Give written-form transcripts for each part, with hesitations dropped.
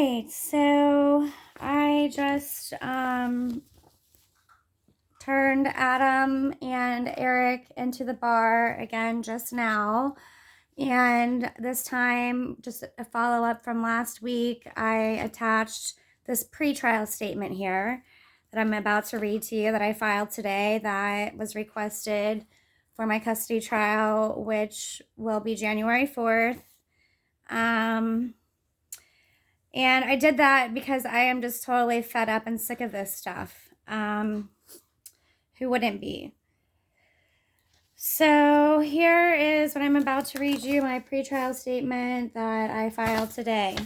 right, so I just turned Adam and Eric into the bar again just now. And this time, just a follow-up from last week, I attached this pretrial statement here that I'm about to read to you that I filed today that was requested for my custody trial, which will be January 4th. And I did that because I am just totally fed up and sick of this stuff. Who wouldn't be? So here is what I'm about to read you, my pretrial statement that I filed today,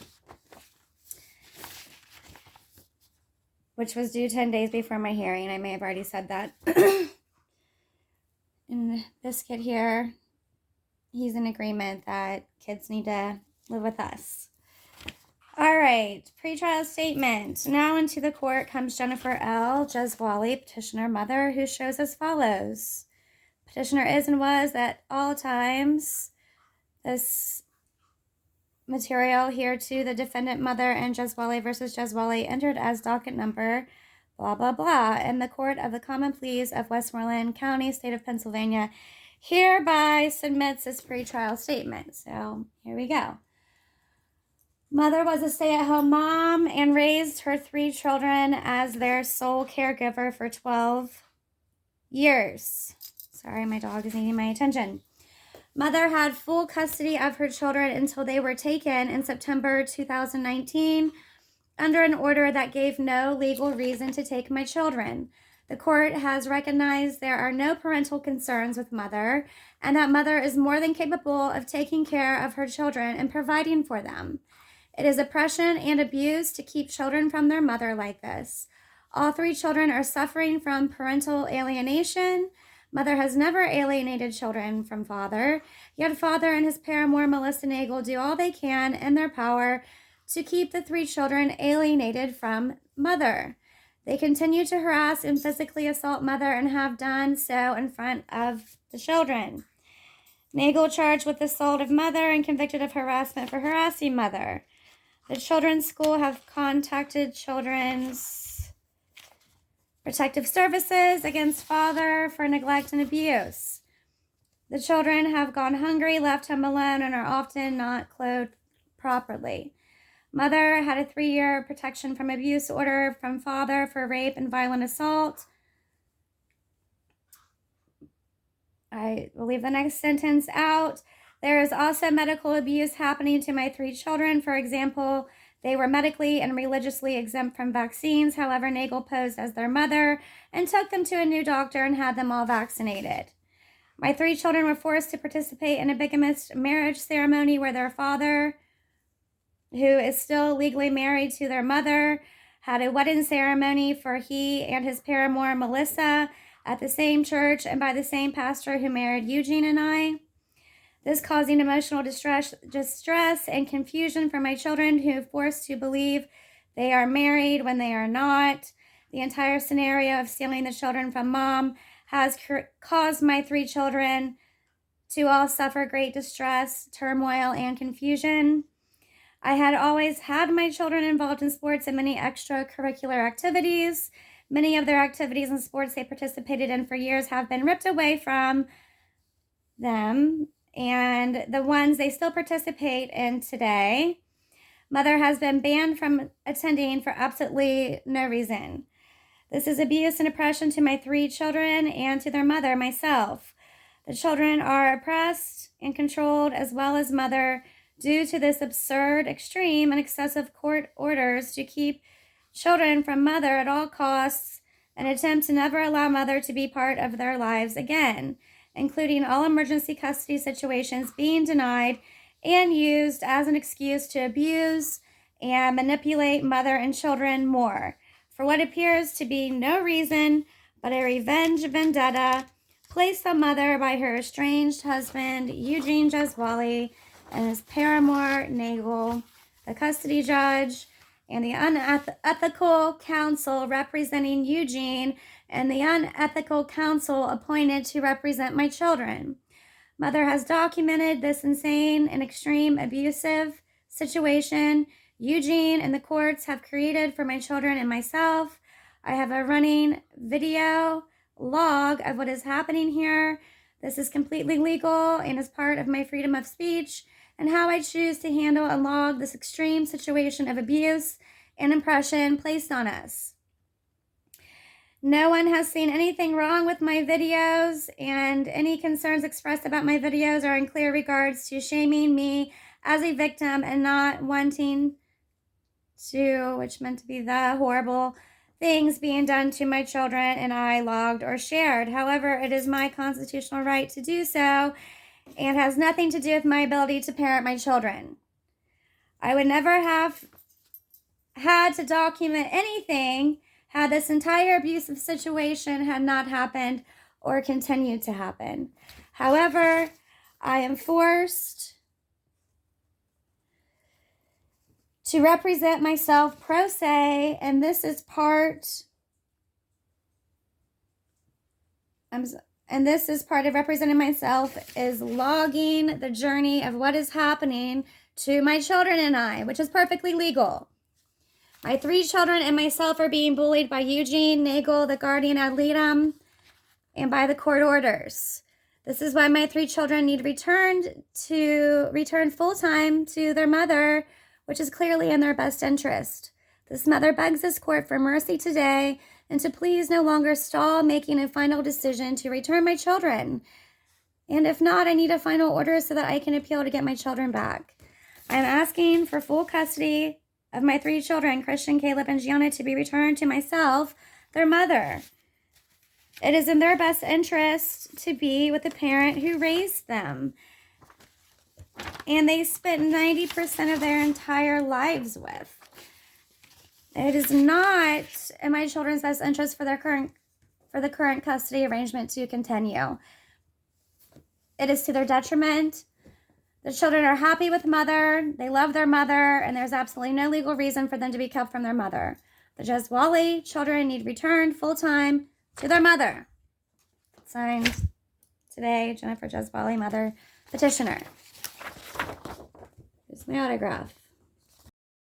which was due 10 days before my hearing. I may have already said that. And Biscuit here, he's in agreement that kids need to live with us. All right, pretrial statement. Now into the court comes Jennifer L. Jeswali, petitioner mother, who shows as follows. Petitioner is and was at all times. This material here to the defendant mother and Jeswali versus Jeswali entered as docket number blah, blah, blah in the Court of the Common Pleas of Westmoreland County, State of Pennsylvania, hereby submits this pretrial statement. So here we go. Mother was a stay-at-home mom and raised her 3 children as their sole caregiver for 12 years. Sorry, my dog is needing my attention. Mother had full custody of her children until they were taken in September 2019 under an order that gave no legal reason to take my children. The court has recognized there are no parental concerns with Mother and that Mother is more than capable of taking care of her children and providing for them. It is oppression and abuse to keep children from their mother like this. All 3 children are suffering from parental alienation. Mother has never alienated children from father, yet father and his paramour, Melissa Nagel, do all they can in their power to keep the 3 children alienated from Mother. They continue to harass and physically assault Mother and have done so in front of the children. Nagel charged with assault of Mother and convicted of harassment for harassing Mother. The children's school have contacted Children's Protective Services against father for neglect and abuse. The children have gone hungry, left home alone, and are often not clothed properly. Mother had a 3-year protection from abuse order from father for rape and violent assault. I will leave the next sentence out. There is also medical abuse happening to my 3 children. For example, they were medically and religiously exempt from vaccines. However, Nagel posed as their mother and took them to a new doctor and had them all vaccinated. My 3 children were forced to participate in a bigamist marriage ceremony where their father, who is still legally married to their mother, had a wedding ceremony for he and his paramour, Melissa, at the same church and by the same pastor who married Eugene and I. This causing emotional distress and confusion for my children who are forced to believe they are married when they are not. The entire scenario of stealing the children from mom has caused my 3 children to all suffer great distress, turmoil, and confusion. I had always had my children involved in sports and many extracurricular activities. Many of their activities and sports they participated in for years have been ripped away from them, and the ones they still participate in today, Mother has been banned from attending for absolutely no reason. This is abuse and oppression to my 3 children and to their mother, myself. The children are oppressed and controlled as well as Mother due to this absurd, extreme, and excessive court orders to keep children from Mother at all costs and attempt to never allow Mother to be part of their lives again, including all emergency custody situations being denied and used as an excuse to abuse and manipulate Mother and children more, for what appears to be no reason but a revenge vendetta placed on Mother by her estranged husband, Eugene Jeswali, and his paramour, Nagel, the custody judge, and the unethical counsel representing Eugene, and the unethical counsel appointed to represent my children. Mother has documented this insane and extreme abusive situation Eugene and the courts have created for my children and myself. I have a running video log of what is happening here. This is completely legal and is part of my freedom of speech and how I choose to handle and log this extreme situation of abuse and oppression placed on us. No one has seen anything wrong with my videos, and any concerns expressed about my videos are in clear regards to shaming me as a victim and not wanting to, which meant to be the horrible things being done to my children and I logged or shared. However, it is my constitutional right to do so and has nothing to do with my ability to parent my children. I would never have had to document anything had this entire abusive situation had not happened or continued to happen. However, I am forced to represent myself pro se, and this is part of representing myself, is logging the journey of what is happening to my children and I, which is perfectly legal. My 3 children and myself are being bullied by Eugene Nagel, the guardian ad litem, and by the court orders. This is why my 3 children need return full-time to their mother, which is clearly in their best interest. This mother begs this court for mercy today and to please no longer stall making a final decision to return my children. And if not, I need a final order so that I can appeal to get my children back. I am asking for full custody of my 3 children, Christian, Caleb, and Gianna, to be returned to myself, their mother. It is in their best interest to be with the parent who raised them. And they spent 90% of their entire lives with. It is not in my children's best interest for the current custody arrangement to continue. It is to their detriment. The children are happy with mother, they love their mother, and there's absolutely no legal reason for them to be kept from their mother. The Jezwali children need returned full-time to their mother. Signed today, Jennifer Jezwali, mother petitioner. Here's my autograph.